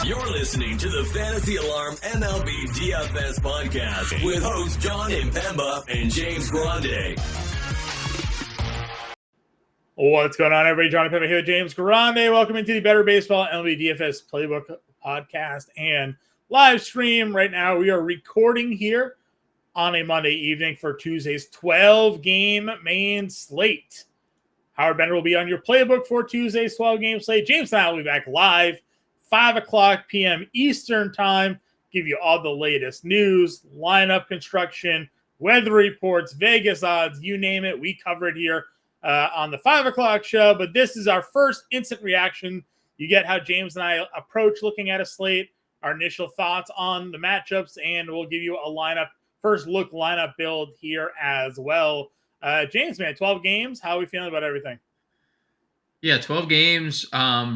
You're listening to the Fantasy Alarm MLB DFS podcast with hosts Jon Impemba and James Grande. What's going on, everybody? Jon Impemba here with James Grande. Welcome into the Better Baseball MLB DFS Playbook podcast and live stream. Right now, we are recording here on a Monday evening for Tuesday's 12-game main slate. Howard Bender will be on your playbook for Tuesday's 12-game slate. James and I will be back live 5 o'clock p.m. Eastern time, give you all the latest news, lineup construction, weather reports, Vegas odds, you name it. We cover it here on the 5 o'clock show, but this is our first instant reaction. You get how James and I approach looking at a slate, our initial thoughts on the matchups, and we'll give you a first look lineup build here as well. James, man, 12 games. How are we feeling about everything? Yeah, 12 games,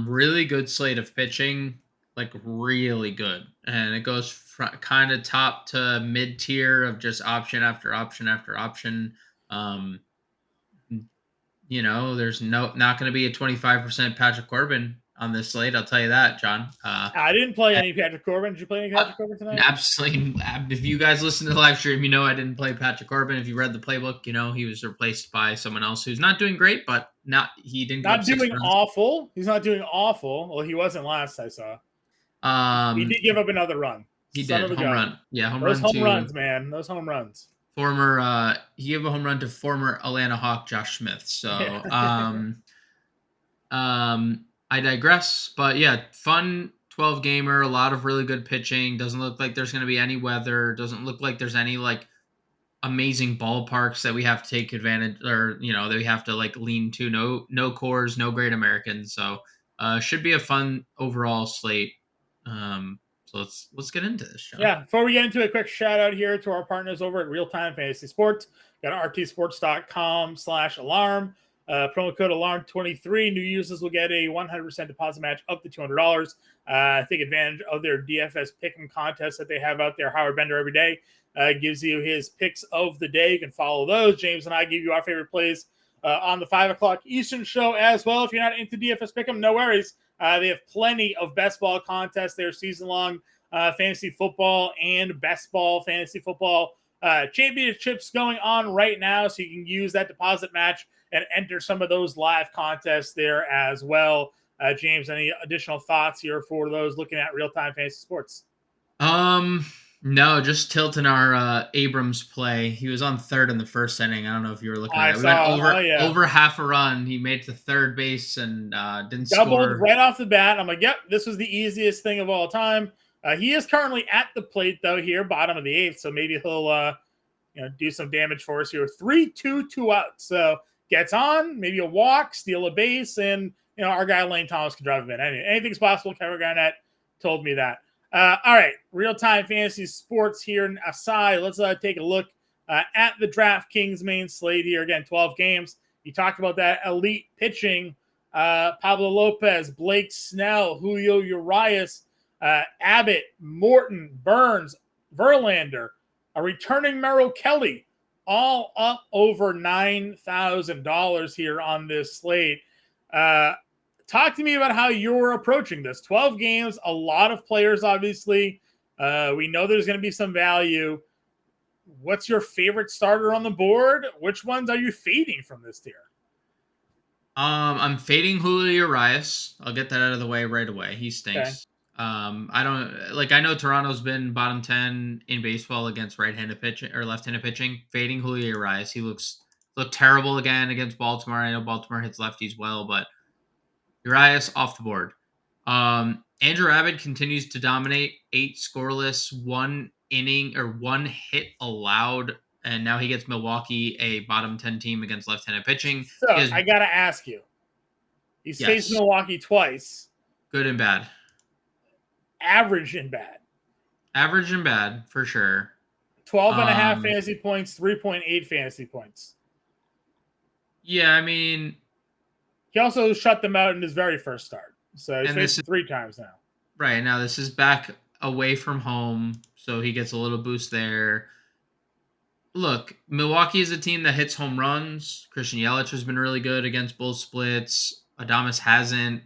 really good slate of pitching, like really good. And it goes kind of top to mid-tier of just option after option after option. There's not going to be a 25% Patrick Corbin on this slate. I'll tell you that, John. I didn't play any Patrick Corbin. Did you play any Patrick Corbin tonight? Absolutely. If you guys listen to the live stream, I didn't play Patrick Corbin. If you read the playbook, he was replaced by someone else who's not doing great, but he didn't. Not doing awful. He's not doing awful. Well, he wasn't last I saw. He did give up another run. He did. Home run. Yeah, Those home runs, man. Those home runs. He gave a home run to former Atlanta Hawk Josh Smith. So, I digress, but yeah, fun 12 gamer, a lot of really good pitching. Doesn't look like there's going to be any weather. Doesn't look like there's any amazing ballparks that we have to take advantage or, that we have to lean to. No Coors, no Great Americans. So, should be a fun overall slate. So let's get into this, John. Yeah, before we get into a quick shout out here to our partners over at Real Time Fantasy Sports. Got rtsports.com/alarm. Promo code alarm23. New users will get a 100% deposit match up to $200. Take advantage of their DFS pick'em contest that they have out there. Howard Bender every day gives you his picks of the day. You can follow those. James and I give you our favorite plays on the 5 o'clock Eastern show as well. If you're not into DFS pick'em, no worries. They have plenty of best ball contests. They're season-long fantasy football and best ball fantasy football championships going on right now, so you can use that deposit match and enter some of those live contests there as well. James, any additional thoughts here for those looking at real-time fantasy sports? No, just tilting our Abrams play. He was on third in the first inning. I don't know if you were looking at it. We went over half a run. He made it to third base and didn't doubled score. Right off the bat. I'm like, yep, this was the easiest thing of all time. He is currently at the plate, though, here, bottom of the eighth, so maybe he'll do some damage for us here. 3-2, 2 outs. So gets on, maybe a walk, steal a base, and our guy Lane Thomas can drive him in. Anything's possible. Kevin Garnett told me that. All right, real-time fantasy sports here aside, let's take a look at the DraftKings main slate here. Again, 12 games. You talked about that elite pitching. Pablo Lopez, Blake Snell, Julio Urias, Abbott, Morton, Burns, Verlander, a returning Merrill Kelly, all up over $9,000 here on this slate. Talk to me about how you're approaching this. 12 games, a lot of players, obviously. We know there's going to be some value. What's your favorite starter on the board? Which ones are you fading from this tier? I'm fading Julio Urias. I'll get that out of the way right away. He stinks. Okay. I know Toronto's been bottom 10 in baseball against right-handed pitching or left-handed pitching. Fading Julio Urias. He looked terrible again against Baltimore. I know Baltimore hits lefties well, but Urias off the board. Andrew Abbott continues to dominate. 8 scoreless, 1 inning or 1 hit allowed, and now he gets Milwaukee, a bottom 10 team against left-handed pitching. So I got to ask you. He's faced Milwaukee twice. Good and bad. Average and bad. Average and bad, for sure. 12.5 fantasy points, 3.8 fantasy points. Yeah, I mean... He also shut them out in his very first start. So he's faced 3 times now. Right, now this is back away from home, so he gets a little boost there. Look, Milwaukee is a team that hits home runs. Christian Yelich has been really good against both splits. Adames hasn't.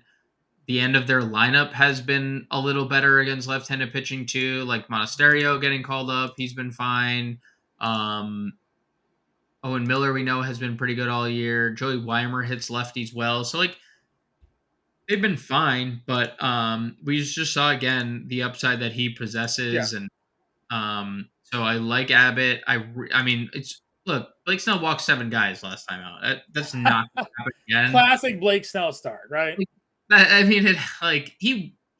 the end of their lineup has been a little better against left-handed pitching too. Like Monasterio getting called up, he's been fine. Owen Miller, we know, has been pretty good all year. Joey Weimer hits lefties well. So, like, they've been fine, but we just saw, again, the upside that he possesses. And so I like Abbott. I mean, look, Blake Snell walked 7 guys last time out. That's not going to happen again. Classic Blake Snell start, right? I mean,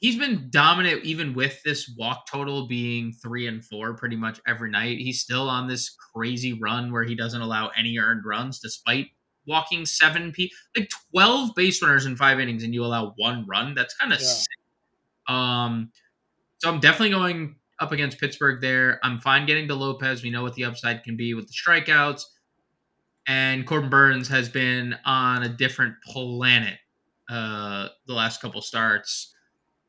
he's been dominant even with this walk total being 3 and 4 pretty much every night. He's still on this crazy run where he doesn't allow any earned runs despite walking like 12 base runners in 5 innings and you allow 1 run. That's kind of sick. So I'm definitely going up against Pittsburgh there. I'm fine getting to Lopez. We know what the upside can be with the strikeouts. And Corbin Burns has been on a different planet the last couple starts.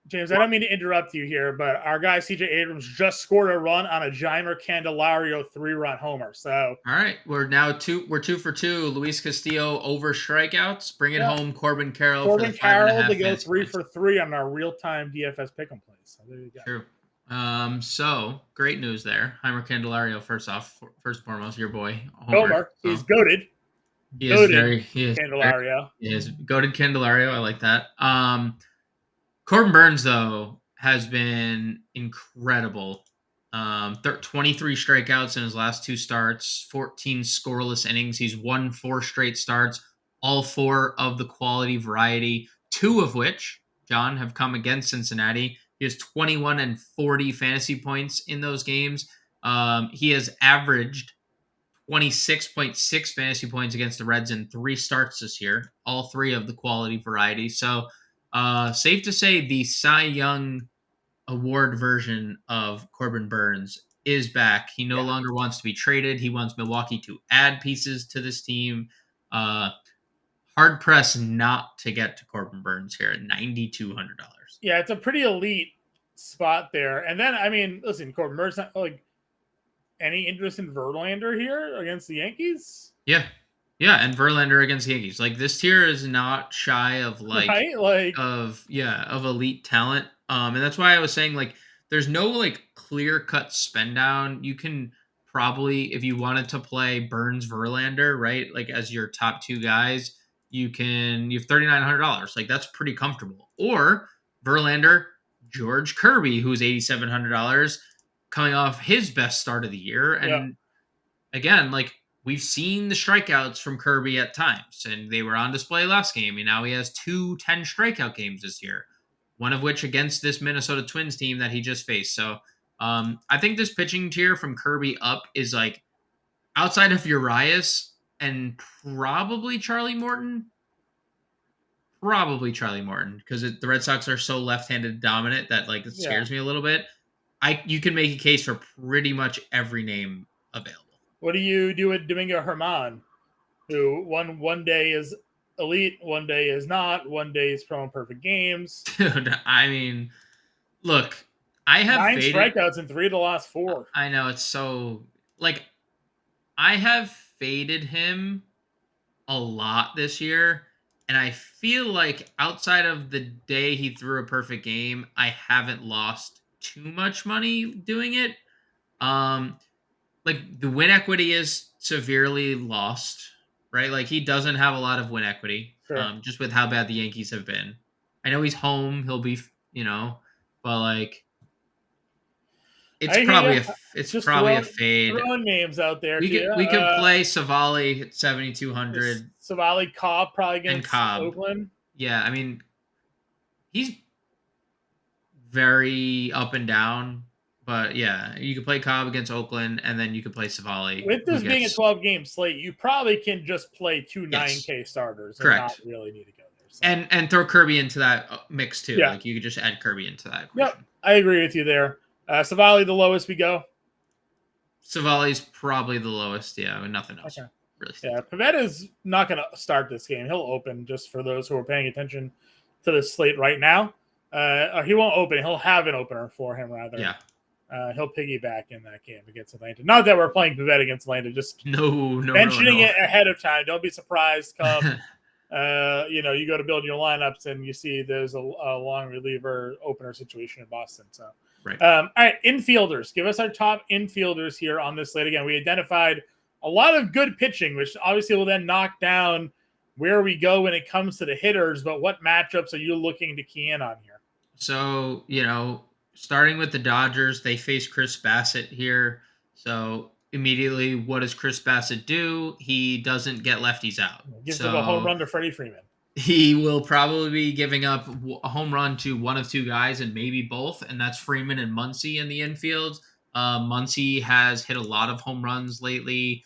James, I don't mean to interrupt you here, but our guy CJ Abrams just scored a run on a Jeimer Candelario 3-run homer. So all right, we're 2 for 2. Luis Castillo over strikeouts, bringing home Corbin Carroll. Corbin Carroll to go 3 for 3 on our real-time DFS pick'em plays. So there you go. True. So great news there. Heimer Candelario, first and foremost, your boy Homer. He's goated. He is Candelario. He is goated Candelario. I like that. Corbin Burns, though, has been incredible. 23 strikeouts in his last 2 starts, 14 scoreless innings. He's won 4 straight starts, all 4 of the quality variety, 2 of which, John, have come against Cincinnati. He has 21 and 40 fantasy points in those games. He has averaged 26.6 fantasy points against the Reds in 3 starts this year, all 3 of the quality variety. So safe to say the Cy Young Award version of Corbin Burns is back. He no longer wants to be traded. He wants Milwaukee to add pieces to this team. Hard pressed not to get to Corbin Burns here at $9,200. Yeah, it's a pretty elite spot there. And then, I mean, listen, Corbin Burns, like, any interest in Verlander here against the Yankees? Yeah, and Verlander against the Yankees. Like, this tier is not shy of of elite talent. And that's why I was saying, like, there's no like clear-cut spend down. You can probably, if you wanted to play Burns Verlander, right, like as your top 2 guys, you have $3,900. Like, that's pretty comfortable. Or Verlander, George Kirby, who's $8,700, coming off his best start of the year. And again, like, we've seen the strikeouts from Kirby at times, and they were on display last game. And now he has 2 10 strikeout games this year, one of which against this Minnesota Twins team that he just faced. So I think this pitching tier from Kirby up is like outside of Urias and probably Charlie Morton. Because the Red Sox are so left-handed dominant that like it scares me a little bit. You can make a case for pretty much every name available. What do you do with Domingo Germán, who one day is elite, one day is not, one day is throwing perfect games? Dude, I mean, look, I have 9 strikeouts in 3 of the last 4. I know, it's so like I have faded him a lot this year, and I feel like outside of the day he threw a perfect game, I haven't lost too much money doing it. Like the win equity is severely lost, right? Like he doesn't have a lot of win equity, just with how bad the Yankees have been. I know he's home; he'll be, but like it's probably a fade. Throwing names out there. We could play Savali at 7,200. Savali Cobb probably against Oakland. Yeah, I mean he's very up and down. But yeah, you could play Cobb against Oakland, and then you could play Savali. With this being a 12-game slate, you probably can just play 2 9K starters and not really need to go there. So. And throw Kirby into that mix too. Yeah. Like you could just add Kirby into that equation. Yep, I agree with you there. Savali, the lowest we go? Savali's probably the lowest, yeah, and nothing else. Okay. Really. Yeah, Pavetta's not going to start this game. He'll open, just for those who are paying attention to the slate right now. He won't open. He'll have an opener for him, rather. Yeah. He'll piggyback in that game against Atlanta. Not that we're playing Pivetta against Atlanta, just no, mentioning it ahead of time. Don't be surprised come you go to build your lineups and you see there's a long reliever opener situation in Boston. So, Right. All right, infielders. Give us our top infielders here on this slate. Again, we identified a lot of good pitching, which obviously will then knock down where we go when it comes to the hitters. But what matchups are you looking to key in on here? So, starting with the Dodgers, they face Chris Bassett here. So immediately, what does Chris Bassett do? He doesn't get lefties out. Gives up a home run to Freddie Freeman. He will probably be giving up a home run to one of two guys and maybe both, and that's Freeman and Muncy in the infield. Muncy has hit a lot of home runs lately.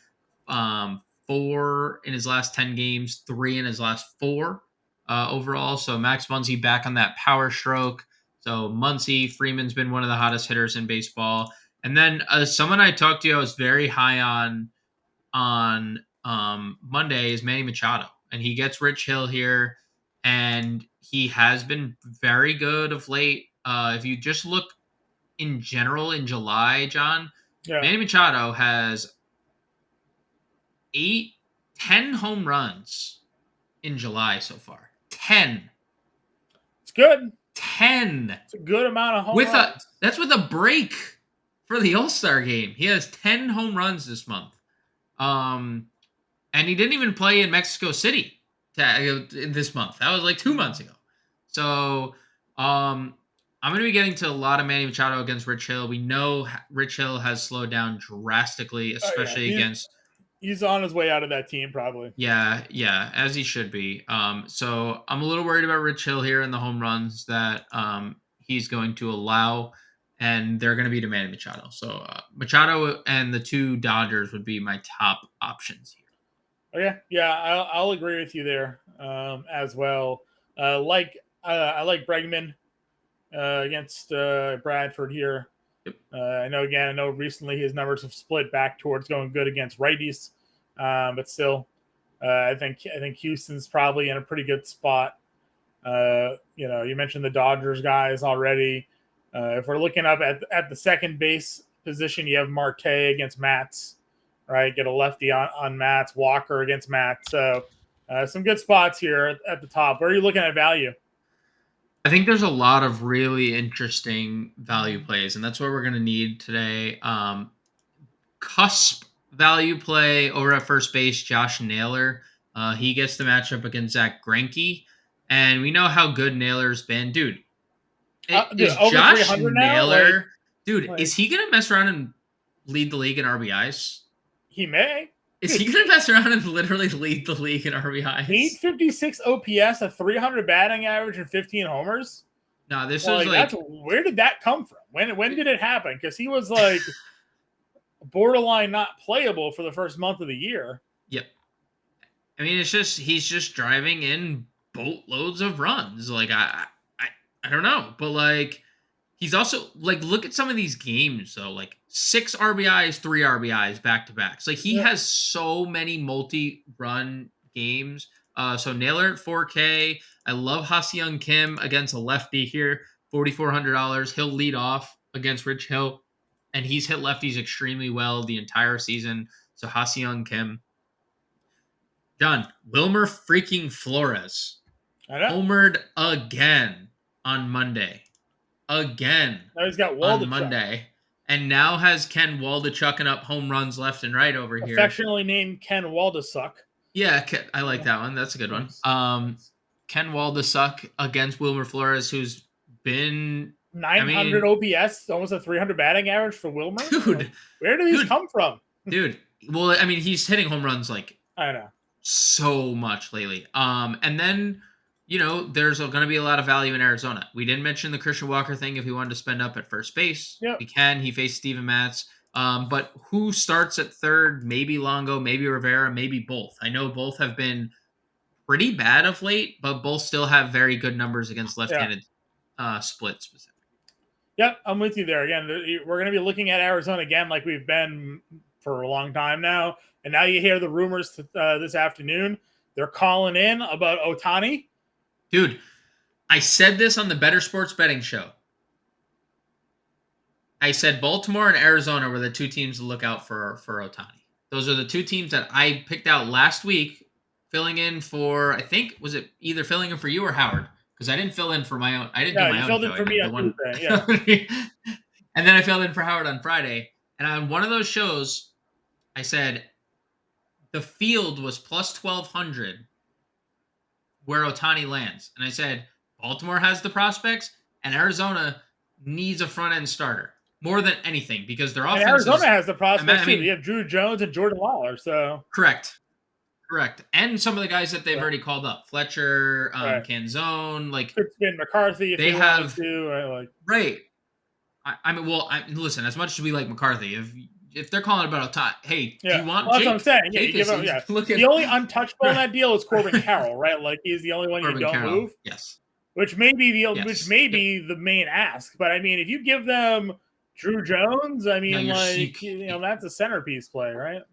4 in his last 10 games, 3 in his last 4 overall. So Max Muncy back on that power stroke. So Muncy, Freeman's been one of the hottest hitters in baseball. And then someone I talked to, I was very high on Monday is Manny Machado. And he gets Rich Hill here, and he has been very good of late. If you just look in general in July, John, Manny Machado has 10 home runs in July so far. 10. It's good. 10. It's a good amount of home runs. That's with a break for the All-Star game. He has 10 home runs this month. And he didn't even play in Mexico City this month. That was like 2 months ago. So I'm going to be getting to a lot of Manny Machado against Rich Hill. We know Rich Hill has slowed down drastically, especially against... He's on his way out of that team, probably. Yeah, as he should be. So I'm a little worried about Rich Hill here and the home runs that he's going to allow, and they're going to be to Manny Machado. So Machado and the 2 Dodgers would be my top options here. I'll agree with you there as well. I like Bregman against Bradford here. Yep. I know recently his numbers have split back towards going good against righties, but still, I think Houston's probably in a pretty good spot. You mentioned the Dodgers guys already. If we're looking up at the second base position, you have Marte against Matz. Right, get a lefty on Matz, Walker against Matz. So some good spots here at the top. Where are you looking at value? I think there's a lot of really interesting value plays, and that's what we're going to need today. Cusp value play over at first base, Josh Naylor. He gets the matchup against Zach Greinke, and we know how good Naylor's been. Dude, is Josh Naylor... is he going to mess around and lead the league in RBIs? He may. Is he going to mess around and literally lead the league in RBIs? 856 OPS, a 300 batting average, and 15 homers? No, this is like... where did that come from? When did it happen? Because he was like borderline not playable for the first month of the year. Yep. I mean, he's just driving in boatloads of runs. Like, I don't know. But, like... He's also, like, look at some of these games, though. Like, 6 RBIs, 3 RBIs back-to-backs. Like, he has so many multi-run games. So, Naylor at 4K. I love Ha-Seong Kim against a lefty here. $4,400. He'll lead off against Rich Hill. And he's hit lefties extremely well the entire season. So, Ha-Seong Kim. John, Wilmer freaking Flores. Homered again on Monday. Again. Now he's got on Monday. And now has Ken Waldichucking up home runs left and right over here. Affectionately named Ken Waldasuck. Yeah, I like that one. That's a good one. Ken Waldasuck against Wilmer Flores, who's been 900 OPS, almost a 300 batting average for Wilmer. Dude, where do these come from? Dude, well, I mean, he's hitting home runs like I know so much lately. And then there's going to be a lot of value in Arizona. We didn't mention the Christian Walker thing. If he wanted to spend up at first base, he can. He faced Steven Matz. But who starts at third? Maybe Longo, maybe Rivera, maybe both. I know both have been pretty bad of late, but both still have very good numbers against left-handed split specifically. Yep, I'm with you there. Again, we're going to be looking at Arizona again like we've been for a long time now. And now you hear the rumors this afternoon. They're calling in about Ohtani. Dude, I said this on the Better Sports Betting Show. I said Baltimore and Arizona were the 2 teams to look out for Ohtani. Those are the 2 teams that I picked out last week filling in for, I think, was it either filling in for you or Howard? Because I didn't fill in for my own. I didn't do my you own filled show. in for I me did on the one. Tuesday. Yeah. And then I filled in for Howard on Friday. And on one of those shows, I said the field was plus 1,200 where Ohtani lands. And I said, Baltimore has the prospects and Arizona needs a front end starter more than anything because their And offense Arizona is. has the prospects I mean, too. They have Drew Jones and Jordan Lawler. So correct. And some of the guys that they've Right. already called up, Fletcher, Right. Canzone, like could spin McCarthy if they they have wanted to. Like right. I mean, well, listen. As much as we like McCarthy, if they're calling about a top, hey, do yeah, you want well, that's Jake? what I'm saying. Yeah, Jake you give him, look at the only untouchable in Right. that deal is Corbin Carroll, right? Like he's the only one Corbin you don't Carroll. move. Yes. Which may be Yes. the main ask. But I mean, if you give them Drew Jones, I mean, that's a centerpiece play, right?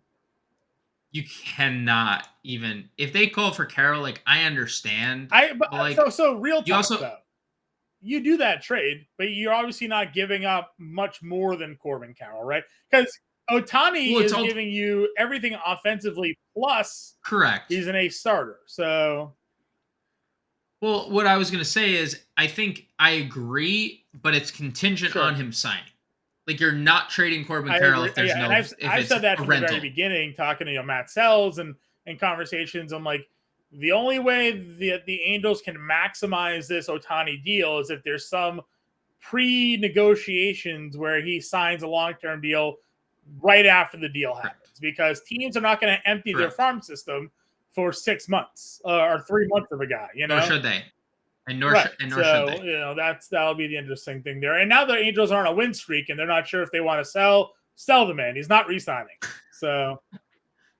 You cannot even if they call for Carroll. Like I understand. But like so real talk also, though. You do that trade, but you're obviously not giving up much more than Corbin Carroll, right? Because Ohtani is giving you everything offensively plus correct. He's an ace starter. So well, what I was going to say is I think I agree, but it's contingent on him signing. Like you're not trading Corbin Carroll if there's no. I've said that from the very beginning, talking to Matt Sells and conversations. I'm like, the only way the Angels can maximize this Ohtani deal is if there's some pre-negotiations where he signs a long-term deal right after the deal happens, because teams are not going to empty their farm system for 6 months or 3 months of a guy. Nor should they. And nor should they. That'll be the interesting thing there. And now the Angels are on a win streak, and they're not sure if they want to sell the man. He's not re-signing. So,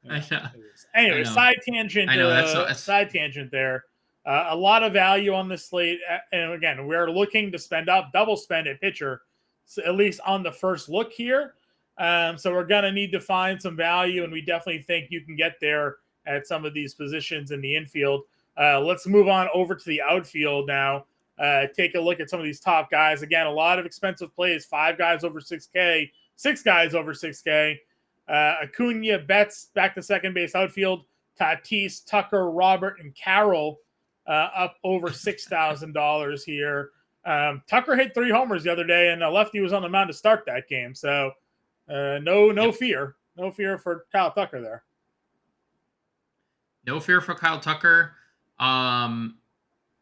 I know. Anyway, side tangent. I know side tangent there. A lot of value on this slate, and again, we're looking to double spend at pitcher, so at least on the first look here. So we're gonna need to find some value, and we definitely think you can get there at some of these positions in the infield. Let's move on over to the outfield now. Take a look at some of these top guys. Again, a lot of expensive plays. 5 guys over 6K, 6 guys over 6K. Acuna, Betts back to second base outfield. Tatis, Tucker, Robert, and Carroll up over $6,000 here. Tucker hit 3 homers the other day, and a lefty was on the mound to start that game. So no fear. No fear for Kyle Tucker there. No fear for Kyle Tucker.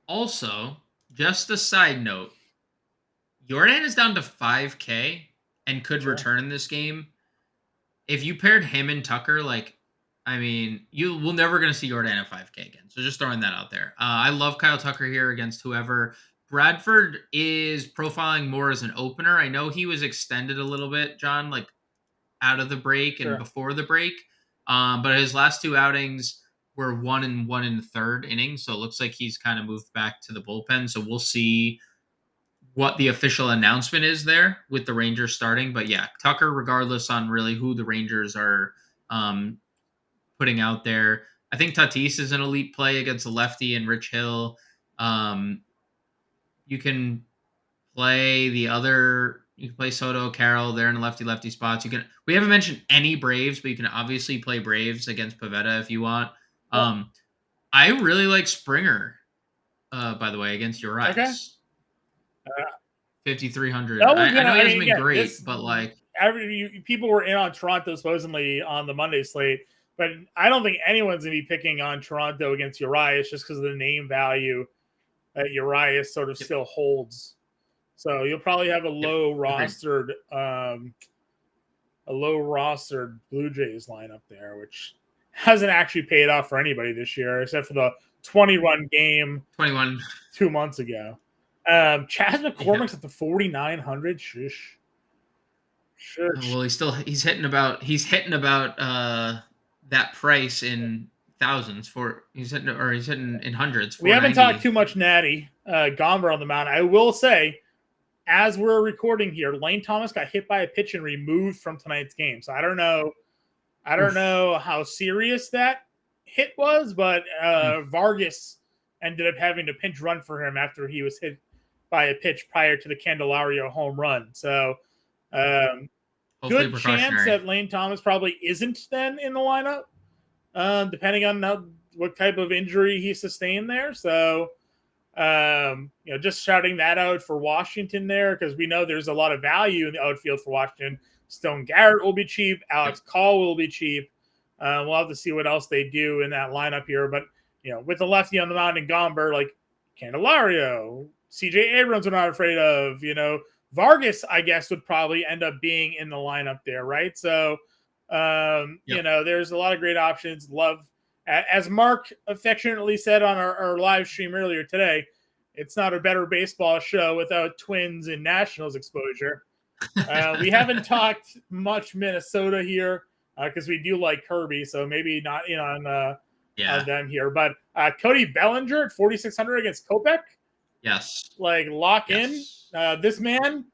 Also, just a side note, Jordan is down to 5K and could return in this game. If you paired him and Tucker, you will never going to see Jordan at 5K again. So just throwing that out there. I love Kyle Tucker here against whoever. Bradford is profiling more as an opener. I know he was extended a little bit, John, out of the break and before the break. But his last 2 outings were 1 and 1 in the 3rd inning. So it looks like he's kind of moved back to the bullpen. So we'll see what the official announcement is there with the Rangers starting. But yeah, Tucker, regardless on really who the Rangers are putting out there. I think Tatis is an elite play against a lefty and Rich Hill. You can play you can play Soto, Carroll. They're in the lefty spots. We haven't mentioned any Braves, but you can obviously play Braves against Pivetta if you want. I really like Springer, by the way, against Urias. Okay. 5,300. I know he hasn't been great, but people were in on Toronto supposedly on the Monday slate, but I don't think anyone's going to be picking on Toronto against Urias just because of the name value that Urias sort of still holds. So you'll probably have a low rostered Blue Jays lineup there, which hasn't actually paid off for anybody this year, except for the 20-run game 2 months ago. Chas McCormick's at the 4,900. Shush. Well, he's hitting about that price in thousands he's hitting in hundreds. We haven't talked too much Natty Gomber on the mound. I will say, as we're recording here, Lane Thomas got hit by a pitch and removed from tonight's game. So I don't know how serious that hit was, but Vargas ended up having to pinch run for him after he was hit by a pitch prior to the Candelario home run. So good chance that Lane Thomas probably isn't then in the lineup, depending on what type of injury he sustained there. So, just shouting that out for Washington there, because we know there's a lot of value in the outfield for Washington. Stone Garrett will be cheap. Alex Call will be cheap. We'll have to see what else they do in that lineup here. But, with the lefty on the mound and Gomber, like Candelario, CJ Abrams, we're not afraid of, Vargas, I guess, would probably end up being in the lineup there, right? So, there's a lot of great options. Love, as Mark affectionately said on our live stream earlier today, it's not a better baseball show without Twins and Nationals exposure. We haven't talked much Minnesota here because we do like Kirby, so maybe not in on them here. But Cody Bellinger at 4,600 against Kopech. Yes. Lock in. This man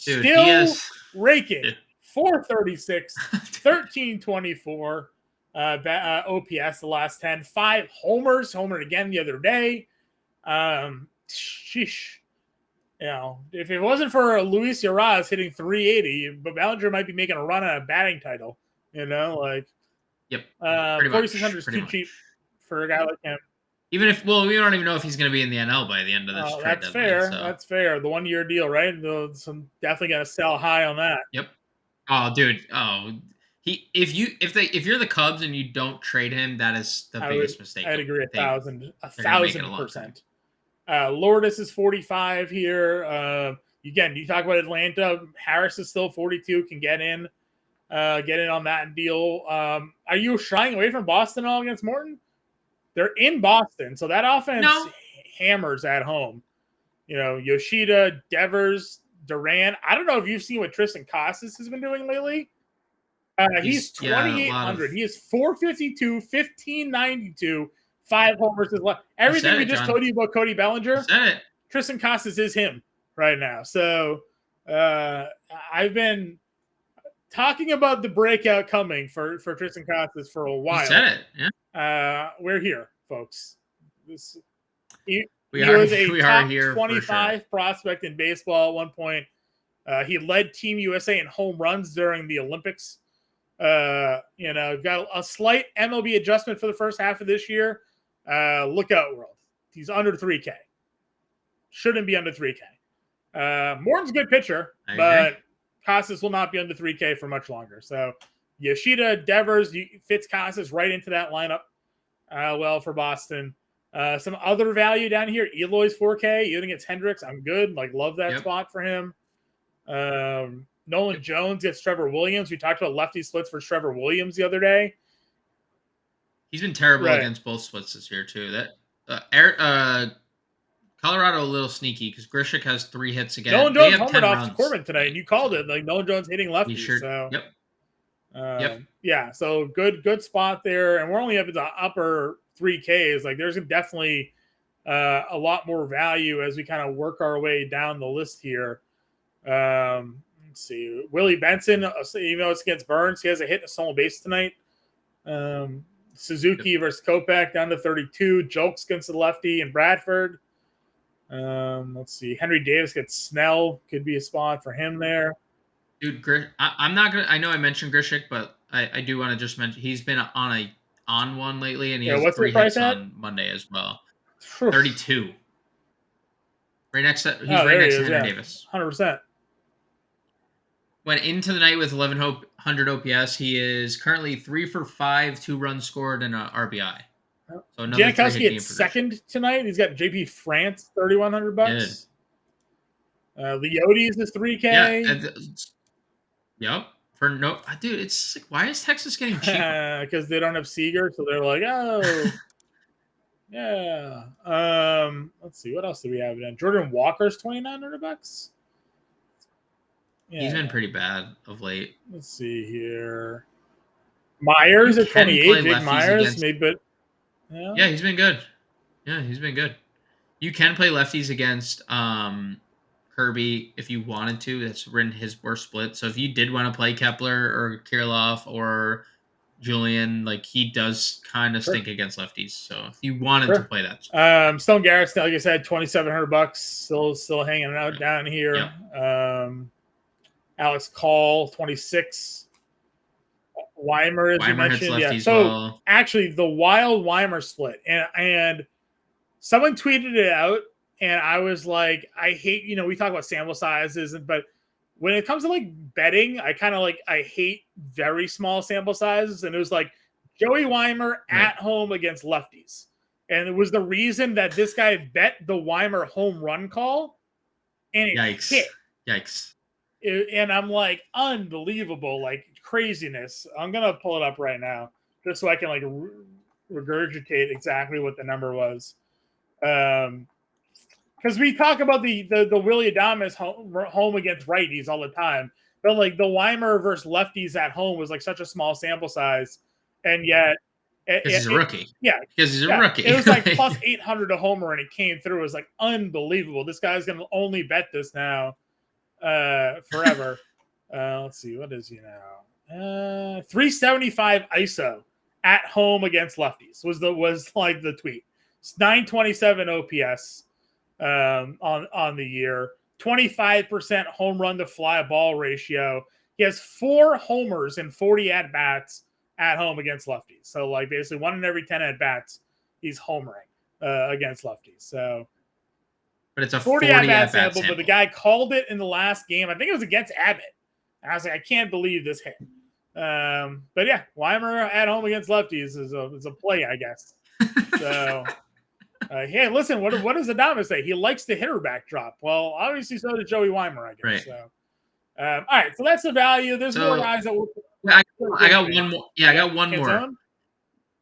Dude, still raking. 436, 1324 OPS the last 10. 5 homers. Homered again the other day. Sheesh. If it wasn't for Luis Urias hitting 380, but Bellinger might be making a run at a batting title. Yep. 4,600 is too cheap for a guy like him. Even if, we don't even know if he's going to be in the NL by the end of this trade that's deadline. fair. So. That's fair. The 1 year deal, right? So I'm definitely going to sell high on that. Yep. Oh, dude. Oh, if you're the Cubs and you don't trade him, that is the biggest mistake. I'd agree 1,000%. Lourdes is 45 here. Again, you talk about Atlanta. Harris is still 42. Can get in on that deal. Are you shying away from Boston at all against Morton? They're in Boston, so that offense hammers at home. Yoshida, Devers, Duran. I don't know if you've seen what Tristan Casas has been doing lately. He's 2,800. He is 452, 1,592, 5 homers. Everything we just told you about Cody Bellinger, Tristan Casas is him right now. So I've been talking about the breakout coming for Tristan Casas for a while. You said it, yeah. We're here, folks. He was a top here 25 prospect in baseball at one point. He led Team USA in home runs during the Olympics. Got a slight MLB adjustment for the first half of this year. Look out, world. He's under 3K. Shouldn't be under 3K. Morton's a good pitcher, but Casas will not be under 3K for much longer. So Yoshida, Devers fits Casas right into that lineup for Boston. Some other value down here. Eloy's 4K. Even against Hendricks, I'm good. Love that spot for him. Nolan Jones gets Trevor Williams. We talked about lefty splits for Trevor Williams the other day. He's been terrible against both splits this year, too. Colorado a little sneaky because Grishik has 3 hits again. Nolan Jones homered off Corbin today, and you called it. Nolan Jones hitting lefties. So. Yep. So good spot there, and we're only up at the upper 3Ks. There's definitely a lot more value as we kind of work our way down the list here. Let's see, Willie Benson, even though it's against Burns, he has a hit and a stolen base tonight. Suzuki versus Kopech down to 32. Jolks against the lefty and Bradford. Let's see, Henry Davis gets Snell, could be a spot for him there. Dude, I'm not gonna. I know I mentioned Grishik, but I do want to just mention he's been on one lately, and he has 3 hits on Monday as well. 32. Right next to Henry Davis. 100%. Went into the night with 1,100 OPS. He is currently 3 for 5, 2 runs scored, and an RBI. So Janikowski at second tonight. He's got JP France, $3,100. Leotes is 3K. Yep. Dude, it's why is Texas getting cheaper? Because they don't have Seager, so they're like, oh, yeah. Let's see, what else do we have then? Jordan Walker's $2,900. Yeah. He's been pretty bad of late. Let's see here. Myers at 28. Jake Myers, maybe, but yeah, he's been good. Yeah, he's been good. You can play lefties against Kirby if you wanted to. That's written his worst split. So if you did want to play Kepler or Kirilloff or Julian, he does kind of stink against lefties. So if you wanted to play that, Stone Garrett, like I said, $2,700. Still hanging out down here. Alex Call, 26. Wilmer, as you Wilmer hits mentioned. lefties Yeah. So well. actually, the wild Wilmer split, and someone tweeted it out, and I was like, I hate, we talk about sample sizes, but when it comes to like betting, I hate very small sample sizes. And it was like Joey Weimer at home against lefties. And it was the reason that this guy bet the Weimer home run call, and it hit. Yikes. And I'm like, unbelievable, like craziness. I'm going to pull it up right now just so I can like regurgitate exactly what the number was. Because we talk about the Willy Adames home against righties all the time, but like the Weimer versus lefties at home was like such a small sample size, and yet because he's a rookie. Yeah, because he's a rookie. It was like plus 800 a homer, and it came through. It was like unbelievable. This guy's gonna only bet this now, forever. Let's see, what is he now? 375 ISO at home against lefties was like the tweet. It's 927 OPS. On the year, 25% home run to fly ball ratio. He has 4 homers and 40 at bats at home against lefties. So like basically 1 in every 10 at bats, he's homering against lefties. So, but it's a 40 at bat sample. But the guy called it in the last game. I think it was against Abbott. And I was like, I can't believe this hit. But yeah, Weimer at home against lefties is a play, I guess. So. Hey, listen, what does Adames say? He likes the hitter backdrop. Well, obviously, so did Joey Weimer, I guess. Right. So, all right, so that's the value. There's more guys that I got one more. Yeah, I got one more. Zone?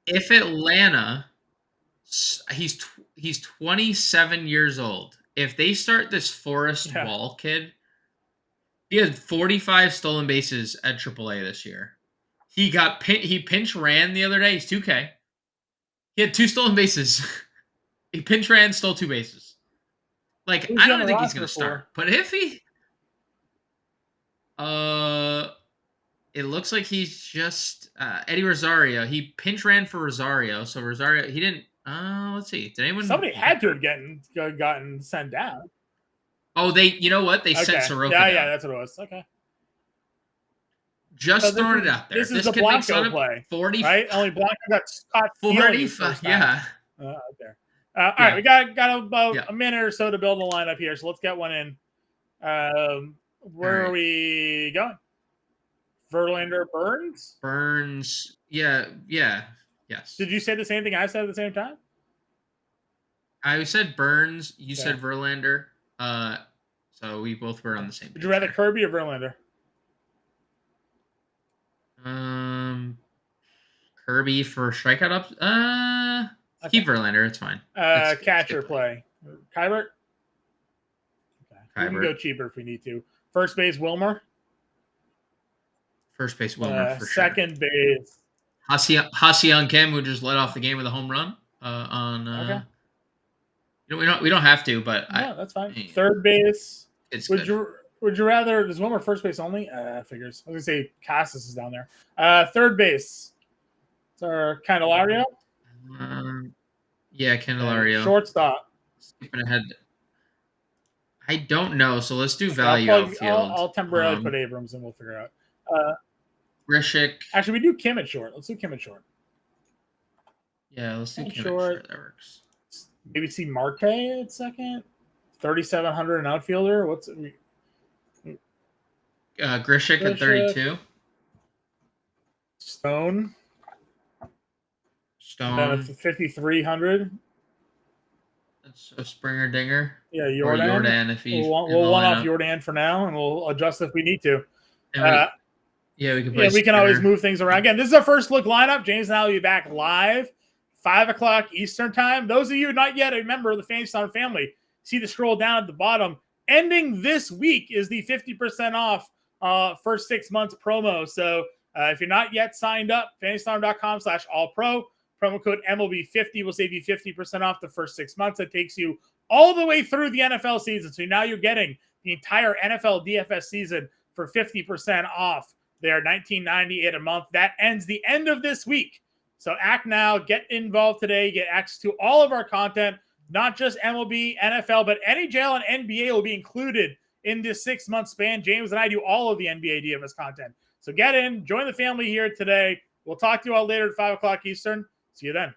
If Atlanta, he's 27 years old. If they start this Forrest Wall kid, he had 45 stolen bases at AAA this year. He pinch ran the other day. He's 2K. He had 2 stolen bases. He pinch ran, stole 2 bases. Like, I don't think he's going to start. But if he... it looks like he's just... Eddie Rosario. He pinch ran for Rosario. So Rosario... He didn't... let's see. Did anyone... Somebody had to have gotten sent down. Oh, they... You know what? They sent Soroka down. Yeah, that's what it was. Okay. Just throwing it out there. This is the Blanco play. 40... Right? Only Blanco got caught 45. Yeah. Out there. All right, we got about a minute or so to build a lineup here, so let's get one in. Where are we going? Verlander, Burns? Burns, yes. Did you say the same thing I said at the same time? I said Burns, you said Verlander. So we both were on the same page. Would you rather Kirby or Verlander? Kirby for strikeout up. Keep Verlander. It's fine. Catcher play. Kybert? Okay. We can go cheaper if we need to. First base, Wilmer? First base, Wilmer, for sure. Second base. Ha-Seong Kim, who just led off the game with a home run. Okay. We don't have to, but that's fine. Third base. Would you rather... Does Wilmer first base only? Figures. I was going to say Casas is down there. Third base. It's our Candelario. Candelario. Shortstop. Skipping ahead. I don't know, so let's do value outfield. I'll temporarily put Abrams and we'll figure out. Grishik. Actually, we do Kim at short. Let's do Kim at short. Yeah, let's do Kim at short. That works. Maybe see Marte at second. 3,700 an outfielder. What's it? Grishik at 32. Stone. And 5,300. That's a Springer Dinger. Yeah, Jordan. Or Jordan if he's. We'll one off Jordan for now, and we'll adjust if we need to. We can. We can always move things around. Again, this is our first look lineup. James and I will be back live, 5:00 Eastern time. Those of you not yet a member of the Fantasy Storm family, see the scroll down at the bottom. Ending this week is the 50% off first 6 months promo. So if you're not yet signed up, FantasyStorm.com/all-pro. Promo code MLB50 will save you 50% off the first 6 months. That takes you all the way through the NFL season. So now you're getting the entire NFL DFS season for 50% off. They're $19.98 a month. That ends the end of this week. So act now. Get involved today. Get access to all of our content, not just MLB, NFL, but NHL and NBA will be included in this 6 month span. James and I do all of the NBA DFS content. So get in, join the family here today. We'll talk to you all later at 5 o'clock Eastern. See you then.